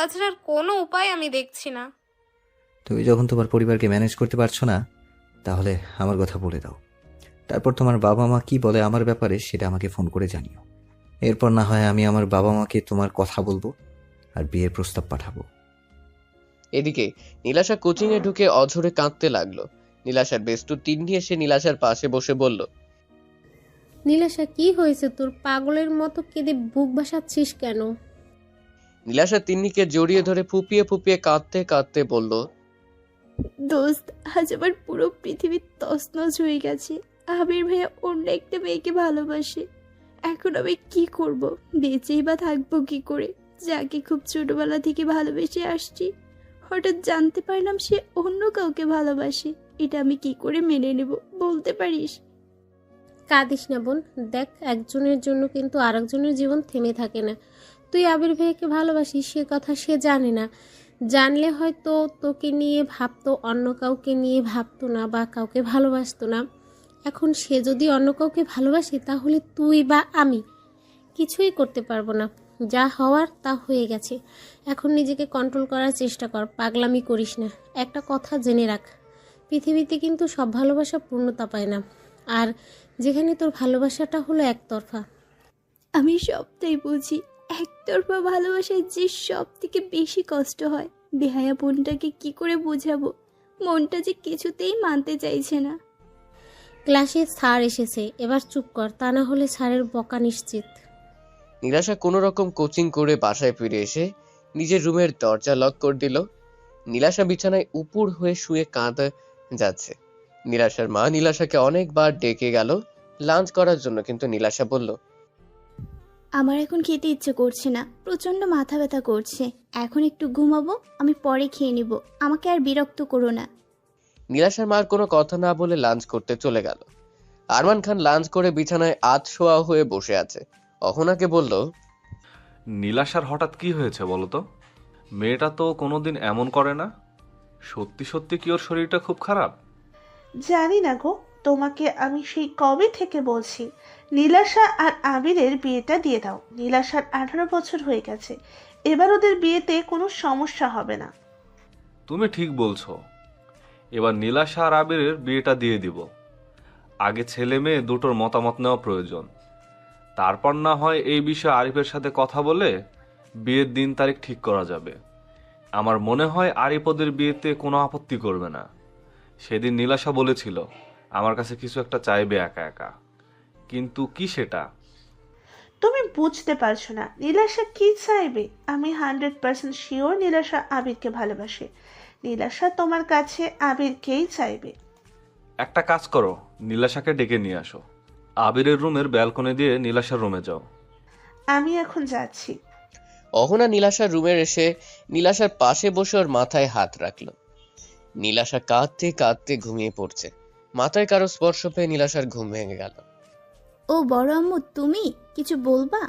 তাছাড়া আর কোনো উপায় আমি দেখছি না। তুমি যখন তোমার পরিবারকে ম্যানেজ করতে পারছো না, তাহলে আমার কথা বলে দাও। তারপর তোমার বাবা মা কি বলে আমার ব্যাপারে সেটা আমাকে ফোন করে জানিও। এরপর না হয় আমি আমার বাবা মাকে তোমার কথা বলবো আর বিয়ের প্রস্তাব পাঠাবো। এদিকে নীলাশা কোচিং এ ঢুকে অঝরে কাঁদতে লাগলো। নীলাশার বেষ্টু তিন্নি এসে নীলাশার পাশে বসে বলল, নীলাশা, কি হয়েছে তোর? পাগলের মতো কেঁদে বুক ভাসাচ্ছিস কেন? নীলাশা তিন্নিকে জড়িয়ে ধরে ফুপিয়ে ফুপিয়ে কাঁদতে কাঁদতে বলল, দোস্ত, আজ আমার পুরো পৃথিবী তছনছ হয়ে গেছে। আবির ভাইয়া অন্য একটা মেয়েকে ভালোবাসে। এখন আমি কি করব? বেঁচেই বা থাকবো কি করে? যাকে খুব ছোটবেলা থেকে ভালোবেসে আসছি, হঠাৎ জানতে পারলাম সে অন্য কাউকে ভালোবাসে। এটা আমি কি করে মেনে নেব বলতে পারিস? কাঁদিস না বোন, দেখ একজনের জন্য কিন্তু আরেকজনের জীবন থেমে থাকে না। তুই আবির ভাইয়াকে ভালোবাসিস সে কথা সে জানে না। জানলে হয়তো তোকে নিয়ে ভাবতো, অন্য কাউকে নিয়ে ভাবতো না বা কাউকে ভালোবাসতো না। এখন সে যদি অন্য কাউকে ভালোবাসে তাহলে তুই বা আমি কিছুই করতে পারবো না। যা হওয়ার তা হয়ে গেছে। এখন নিজেকে কন্ট্রোল করার চেষ্টা কর, পাগলামি করিস না। একটা কথা জেনে রাখ, পৃথিবীতে কিন্তু সব ভালোবাসা পূর্ণতা পায় না। আর যেখানে তোর ভালোবাসাটা হলো একতরফা। আমি সবটাই বুঝি। একতরফা ভালোবাসায় যে সব থেকে বেশি কষ্ট হয়। বেহায়া বোনটাকে কি করে বোঝাবো? মনটা যে কিছুতেই মানতে চাইছে না। ক্লাসে স্যার এসেছে, এবার চুপ কর, তা না হলে স্যারের বকা নিশ্চিত। নীলাশা কোনো রকম কোচিং করে বাসায় ফিরে এসে নিজের রুমের দরজা লক করে দিল। নীলাশা বিছানায় উপুড় হয়ে শুয়ে কাঁদে যাচ্ছে। নীলাশার মা নীলাশাকে অনেকবার ডেকে গেল লাঞ্চ করার জন্য, কিন্তু নীলাশা বলল, আমার এখন খেতে ইচ্ছে করছে না, প্রচন্ড মাথা ব্যথা করছে। এখন একটু ঘুমাবো, আমি পরে খেয়ে নিব। আমাকে আর বিরক্ত করো না। নীলাশার মার কোনো কথা না বলে লাঞ্চ করতে চলে গেল। আরমান খান লাঞ্চ করে বিছানায় আধশোয়া হয়ে বসে আছে। অহনাকে বলল, নীলাশার হঠাৎ কি হয়েছে বলো তো? মেয়েটা তো কোনোদিন এমন করে না। সত্যি সত্যি কি ওর শরীরটা খুব খারাপ? জানি না গো, তোমাকে আমি সেই কবে থেকে বলছি নীলাশা আর আবিরের বিয়েটা দিয়ে দাও। নীলাশার 18 বছর হয়ে গেছে, এবার ওদের বিয়েতে কোনো সমস্যা হবে না। তুমি ঠিক বলছো, এবার নীলাশা আর আবিরের বিয়েটা দিয়ে দিব। আগে ছেলে মেয়ে দুটোর মতামত নেওয়া প্রয়োজন। তারপর না হয় এই বিষয়ে আরিফের সাথে কথা বলে বিয়ের দিন তারিখ ঠিক করা যাবে। আমার মনে হয় আরিফ ওদের বিয়েতে কোনো আপত্তি করবে না। সেদিন নীলাশা বলেছিল আমার কাছে কিছু একটা চাইবে একা একা, কিন্তু কি সেটা? তুমি বুঝতে পারছো না নীলাশা কি চাইবে। আমি 100% শিওর নীলাশা আবিরকে ভালোবাসে। নীলাশা তোমার কাছে আবিরকেই চাইবে। একটা কাজ করো, নীলাশাকে ডেকে নিয়ে আসো। আবিরের রুমের ব্যালকনি দিয়ে নীলাশার রুমে যাও। আমি এখন যাচ্ছি। অহনা নীলাশার রুমে এসে নীলাশার পাশে বসে ওর মাথায় হাত রাখলো। নীলাশা কাঁদতে কাঁদতে ঘুমিয়ে পড়ছে। মাথায় কারো স্পর্শ পেয়ে নীলাশার ঘুম ভেঙে গেল। ও বড় আম্মু, তুমি কিছু বলবা?